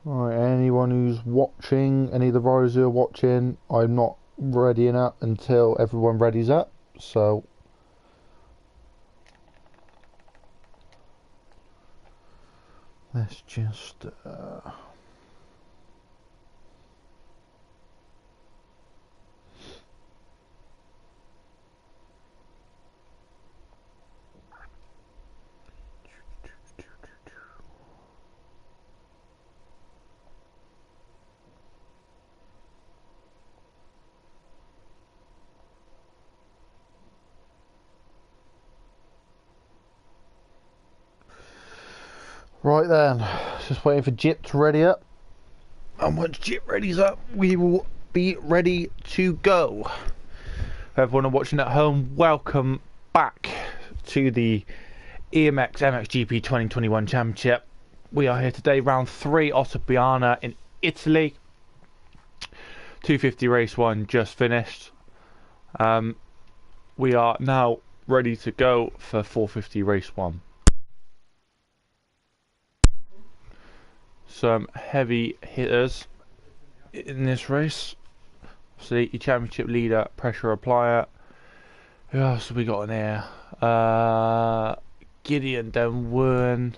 Alright, anyone who's watching, any of the riders who are watching, I'm not readying up until everyone readies up, so let's just right then, just waiting for Jip to ready up, and once Jip readies up we will be ready to go. Everyone watching at home, welcome back to the EMX Mxgp 2021 Championship. We are here today, round 3, Ottobiana in Italy. 250 race 1 just finished. We are now ready to go for 450 race 1. Some heavy hitters in this race. See, your championship leader, pressure applier. Who else have we got in here? Gideon Denwern,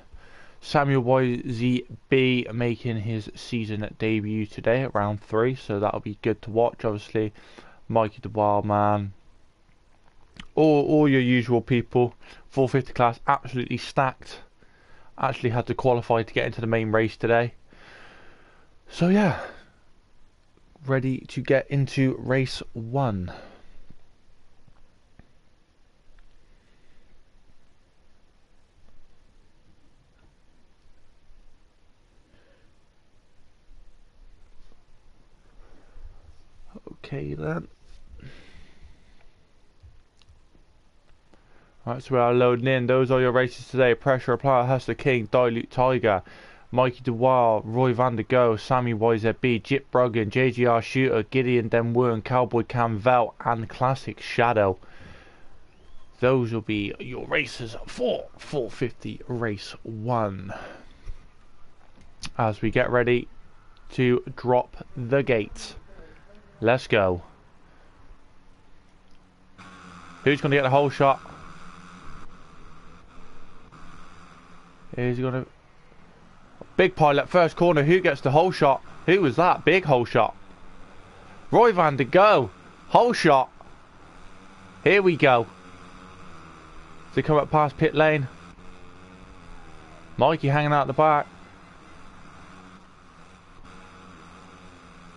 Samuel YZB making his season debut today at round 3, so that'll be good to watch. Obviously, Mikey the Wildman, all your usual people. 450 class absolutely stacked. Actually had to qualify to get into the main race today. So yeah, ready to get into race 1. Okay then. Right, so we are loading in. Those are your races today. Pressure Applier, Hustler King, Dilute Tiger, Mikey DeWild, Roy Van Der Go, Sammy YZB, Jip Bruggen, JGR Shooter, Gideon Denwern, Cowboy Cam Velt, and Classic Shadow. Those will be your races for 450 race 1. As we get ready to drop the gate. Let's go. Who's going to get the whole shot? Is he gonna... Big pilot, first corner. Who gets the whole shot? Who was that? Big whole shot. Roy Van Der Go. Whole shot. Here we go. Does he come up past pit lane? Mikey hanging out the back.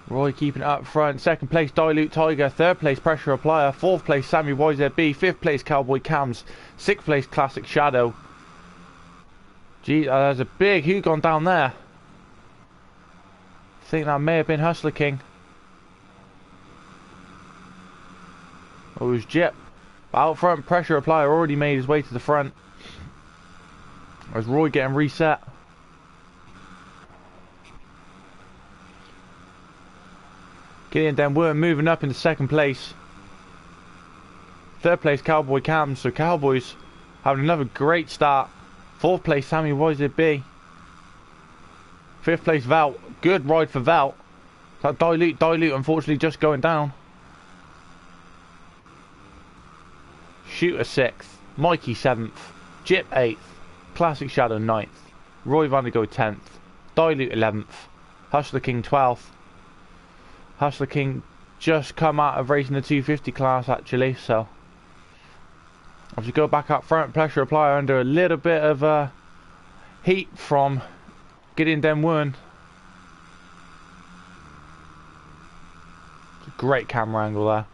Roy keeping it up front. Second place, Dilute Tiger. Third place, Pressure Applier. Fourth place, Sammy YZB. Fifth place, Cowboy Cams. Sixth place, Classic Shadow. Gee, there's a big who gone down there. I think that may have been Hustler King. Or it was Jip. Out front, Pressure Applier already made his way to the front. As Roy getting reset. Gideon Denwern moving up into second place. Third place, Cowboy Cams. So Cowboys having another great start. Fourth place, Sammy YZB. Fifth place, Velt. Good ride for Velt. That Dilute unfortunately just going down. Shooter 6th. Mikey 7th. Jip 8th. Classic Shadow 9th. Roy Van Der Go 10th. Dilute 11th. Hustler King 12th. Hustler King just come out of racing the 250 class actually, so as we go back up front, Pressure Applier under a little bit of heat from Gideon Denwern. Great camera angle there.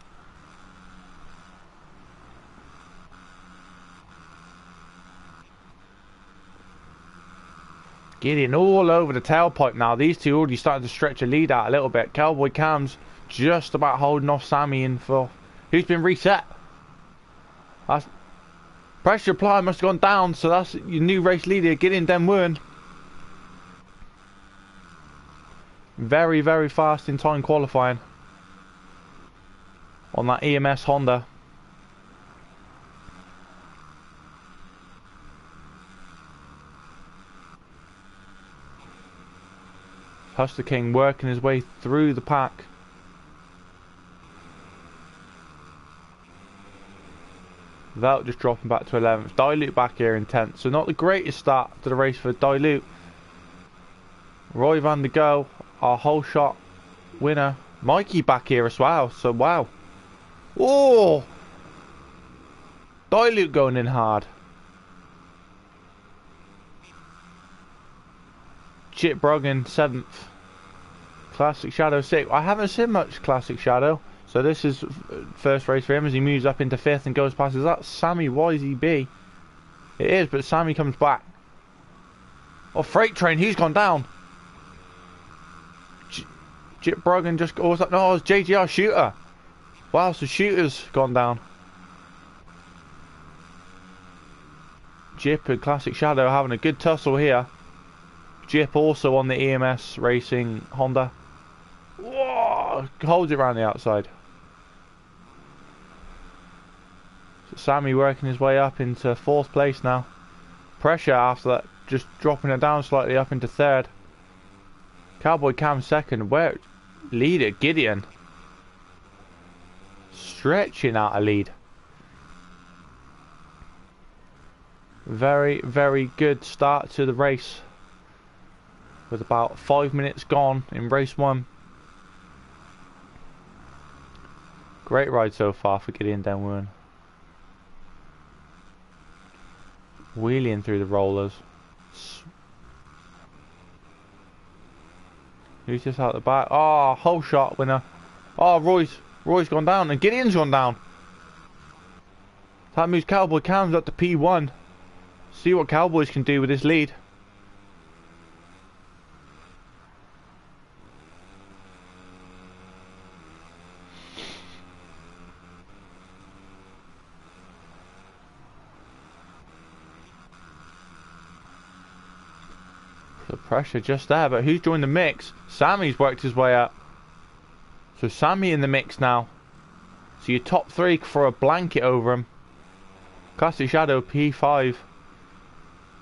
Gideon all over the tailpipe now. These two already starting to stretch a lead out a little bit. Cowboy Cam's just about holding off Sammy in for... Who's been reset? That's... Pressure Applier must have gone down, so that's your new race leader, Gideon Denwern. Very, very fast in time qualifying. On that EMS Honda. Hustler King working his way through the pack. Without just dropping back to 11th. Dilute back here in 10th. So not the greatest start to the race for Dilute. Roy van der Go, our whole shot winner. Mikey back here as well. So wow. Oh! Dilute going in hard. Chip Broggan 7th. Classic Shadow 6th. I haven't seen much Classic Shadow. So this is first race for him as he moves up into 5th and goes past. Is that Sammy YZB? It is, but Sammy comes back. Oh, Freight Train, he's gone down. Chip Broggan just goes up. No, it's JGR Shooter. Wow, so Shooter's gone down. Jip and Classic Shadow having a good tussle here. Jip also on the EMS Racing Honda. Whoa, holds it around the outside. So Sammy working his way up into 4th place now. Pressure after that, just dropping it down slightly up into 3rd. Cowboy Cam 2nd. Where leader Gideon stretching out a lead. Very, very good start to the race. With about 5 minutes gone in race 1. Great ride so far for Gideon Denwern. Wheeling through the rollers. Who's just out the back? Oh, whole shot winner. Oh, Roy's gone down and Gideon's gone down. That moves Cowboy Cam's up to P1. See what Cowboys can do with this lead. The pressure just there, but who's joined the mix? Sammy's worked his way up. So Sammy in the mix now. So your top 3 for a blanket over him. Classic Shadow P5.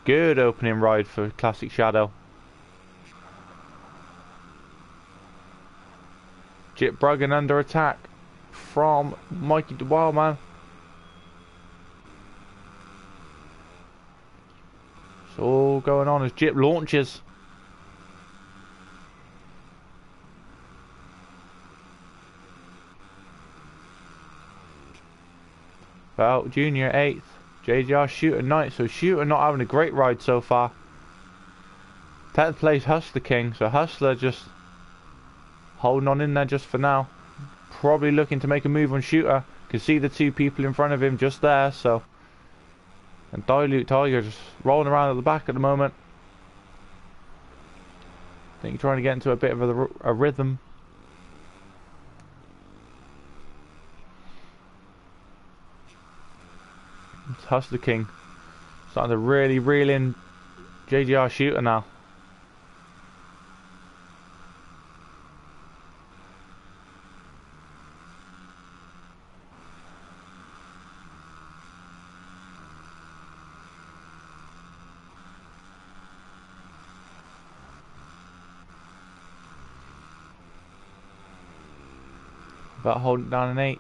Good opening ride for Classic Shadow. Chip Broggan under attack from Mikey the Wildman. It's all going on as Jip launches. Well, Junior 8th. JGR Shooter 9th. So Shooter not having a great ride so far. 10th place Hustler King. So Hustler just holding on in there just for now. Probably looking to make a move on Shooter. Can see the 2 people in front of him just there. So, and Dilute Tiger just rolling around at the back at the moment. I think trying to get into a bit of a rhythm. It's Hustler King starting to really reel in JGR Shooter now. About holding down an 8th.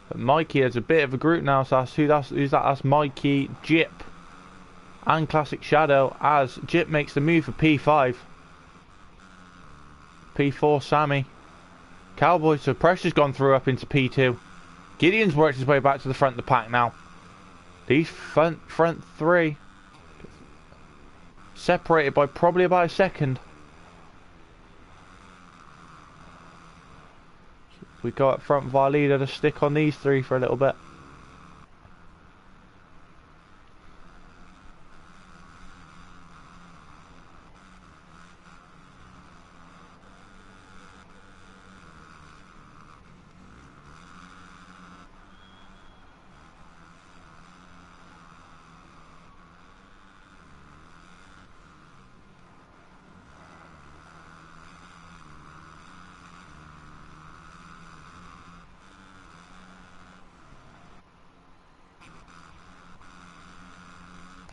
But Mikey has a bit of a group now, so who's that? That's Mikey, Jip, and Classic Shadow as Jip makes the move for P5. P4 Sammy. Cowboy, so pressure's gone through up into P2. Gideon's worked his way back to the front of the pack now. These front 3 separated by probably about a second. We go up front with our leader to stick on these 3 for a little bit.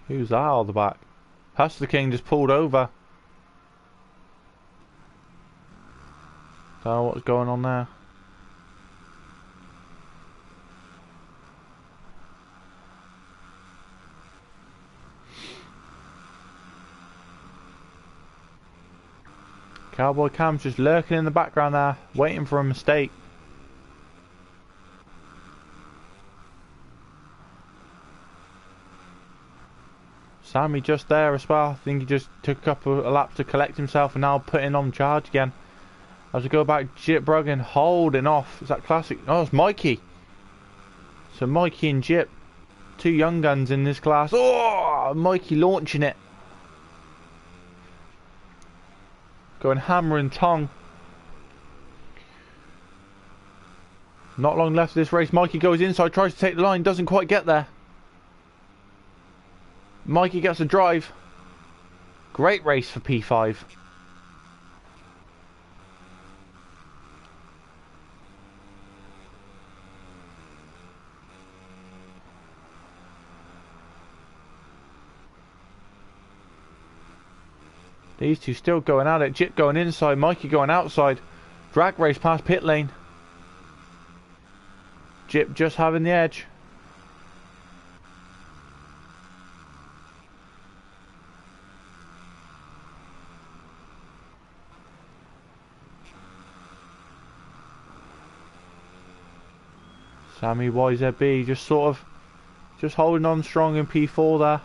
Who's that out the back? Hustler King just pulled over. Don't know what's going on there. Cowboy Cam's just lurking in the background there, waiting for a mistake. Sammy just there as well. I think he just took a couple of laps to collect himself and now putting on charge again. As we go back, Jip Bruggen holding off. Is that classic? Oh, it's Mikey. So Mikey and Jip, two young guns in this class. Oh, Mikey launching it. Going hammer and tongue. Not long left of this race. Mikey goes inside, tries to take the line, doesn't quite get there. Mikey gets a drive. Great race for P5. These two still going at it. Jip going inside, Mikey going outside. Drag race past pit lane. Jip just having the edge. Sammy YZB just holding on strong in P4 there.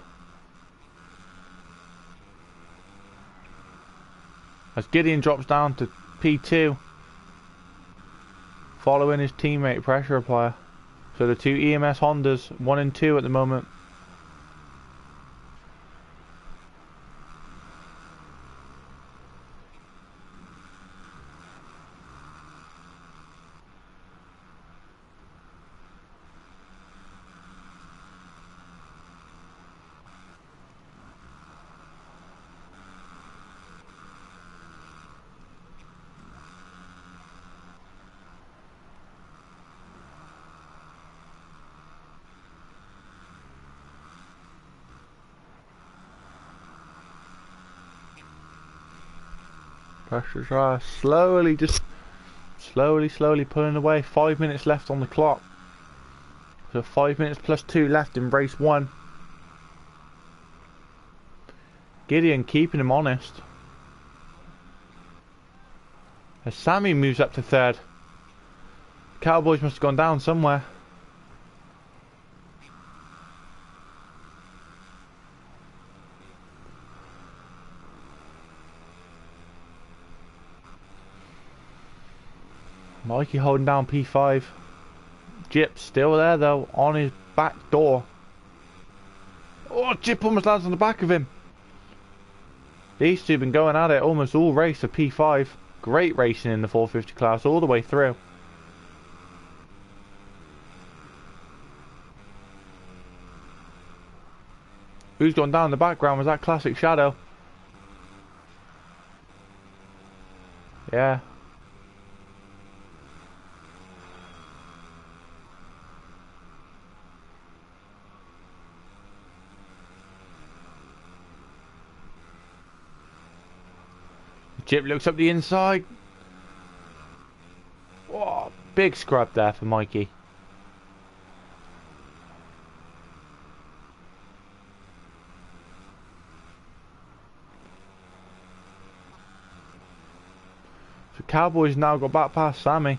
As Gideon drops down to P2, following his teammate pressure applier. So the two EMS Hondas, 1 and 2 at the moment. Pressure's right. Slowly pulling away. 5 minutes left on the clock. So 5 minutes plus 2 left in race 1. Gideon keeping him honest. As Sammy moves up to 3rd. Cowboys must have gone down somewhere. Mikey holding down P5. Jip still there though, on his back door. Oh, Jip almost lands on the back of him. These two have been going at it almost all race for P5. Great racing in the 450 class all the way through. Who's gone down in the background? Was that Classic Shadow? Yeah. Jip looks up the inside. Oh, big scrub there for Mikey. So Cowboys now got back past Sammy.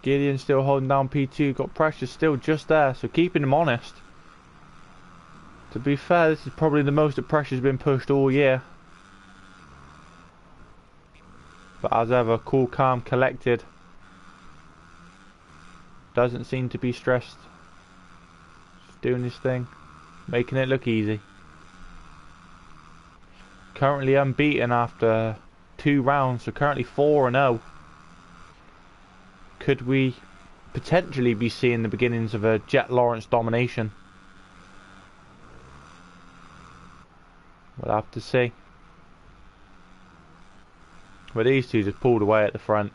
Gideon still holding down P2. Got pressure still just there. So keeping him honest. To be fair, this is probably the most the pressure's been pushed all year. But as ever, cool, calm, collected. Doesn't seem to be stressed. Just doing his thing. Making it look easy. Currently unbeaten after 2 rounds, so currently 4-0. Could we potentially be seeing the beginnings of a Jet Lawrence domination? We'll have to see. But these two just pulled away at the front.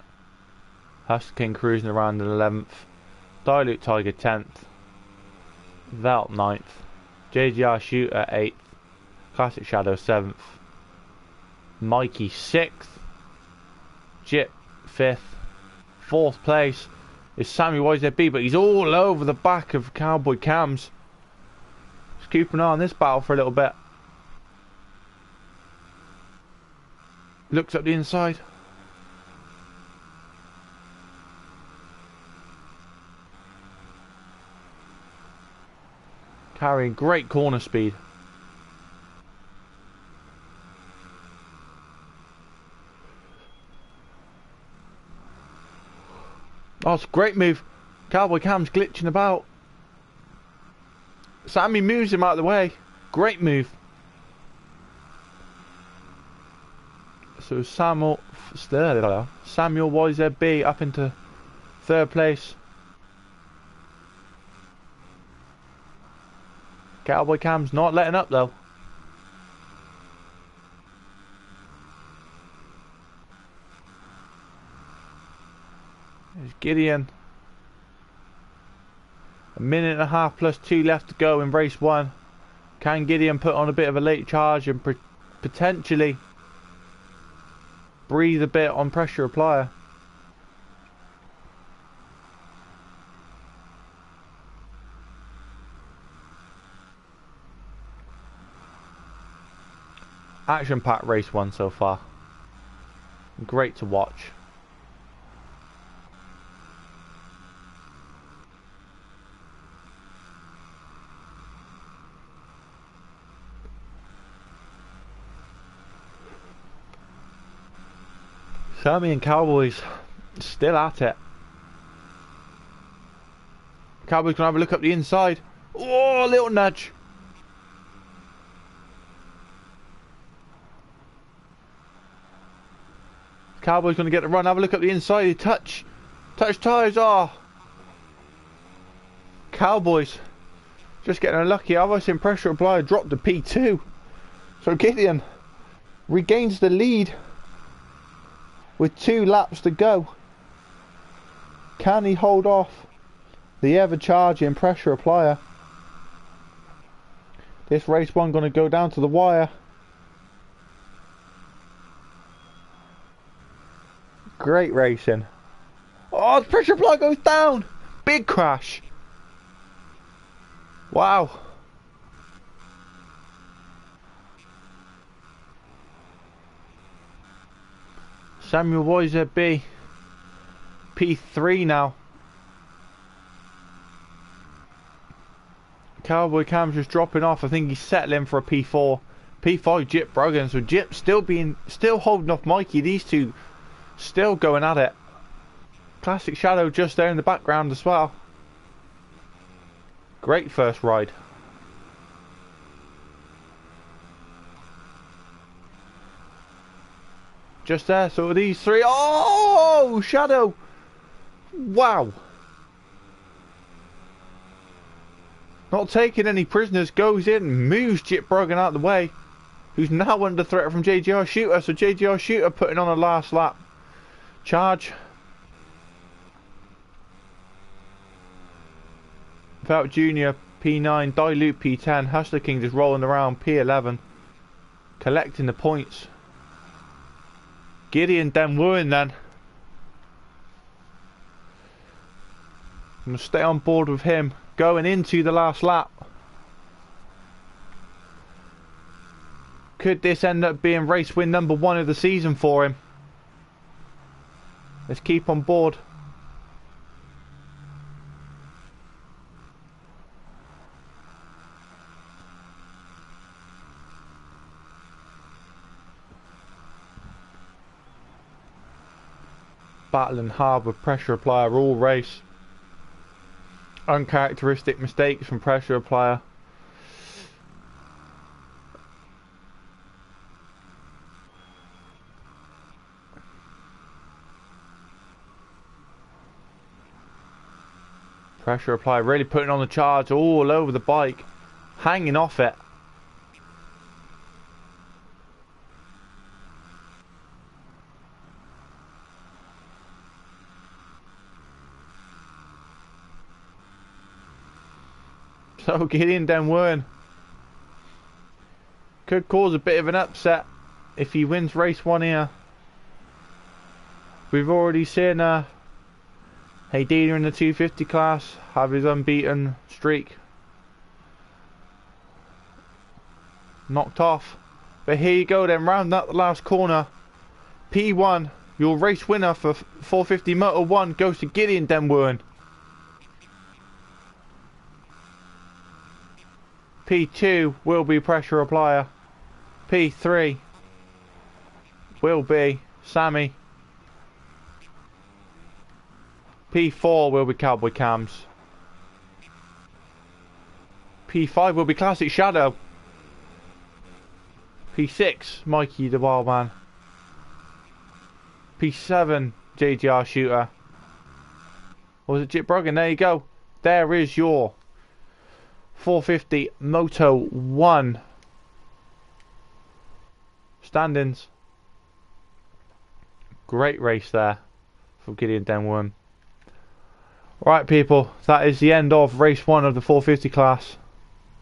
Husky King cruising around in 11th. Dilute Tiger 10th. Velt 9th. JGR Shooter 8th. Classic Shadow 7th. Mikey 6th. Jip 5th. 4th place is Sammy YZB, but he's all over the back of Cowboy Cams. Just keep an eye on this battle for a little bit. Looks up the inside. Carrying great corner speed. Oh, it's a great move. Cowboy Cam's glitching about. Sammy moves him out of the way. Great move. So Samuel YZB up into 3rd place. Cowboy Cam's not letting up though. There's Gideon. 1.5 plus 2 left to go in race 1. Can Gideon put on a bit of a late charge and potentially breathe a bit on pressure applier? Action-packed race 1 so far. Great to watch. Sammy and Cowboys still at it. Cowboys gonna have a look up the inside. Oh, a little nudge. Cowboys gonna get the run. Have a look up the inside. Touch tires. Oh, Cowboys just getting unlucky. I've seen pressure applied drop to P2. So Gideon regains the lead with 2 laps to go. Can he hold off the ever-charging pressure applier? This race 1 going to go down to the wire. Great racing. Oh, the pressure applier goes down. Big crash. Wow. Samuel YZB P3 now. Cowboy Cam's just dropping off. I think he's settling for a P4. P5 Jip Brogan. So Jip still holding off Mikey. These two still going at it. Classic Shadow just there in the background as well. Great first ride. Just there, so these 3. Oh, Shadow! Wow! Not taking any prisoners, goes in, moves Jip Brogan out of the way, who's now under threat from JGR Shooter. So JGR Shooter putting on a last lap charge. Without Junior P9, Dilute P10, Hustler King just rolling around P11, collecting the points. Gideon Den Wuren then. I'm going to stay on board with him going into the last lap. Could this end up being race win number 1 of the season for him? Let's keep on board. Battling hard with pressure applier all race. Uncharacteristic mistakes from pressure applier. Pressure applier really putting on the charge all over the bike, hanging off it. So Gideon Den Wuren could cause a bit of an upset if he wins race 1 here. We've already seen Haydina in the 250 class have his unbeaten streak knocked off. But here you go then, round that last corner. P1, your race winner for 450 Moto 1 goes to Gideon Denwern. P2 will be pressure applier. P3 will be Sammy. P4 will be Cowboy Cams. P5 will be Classic Shadow. P6 Mikey the Wildman. P7 JGR Shooter. Or was it Jip Brogan? There you go. There is your 450 Moto 1 standings. Great race there for Gideon Denwern. Right people, that is the end of race 1 of the 450 class.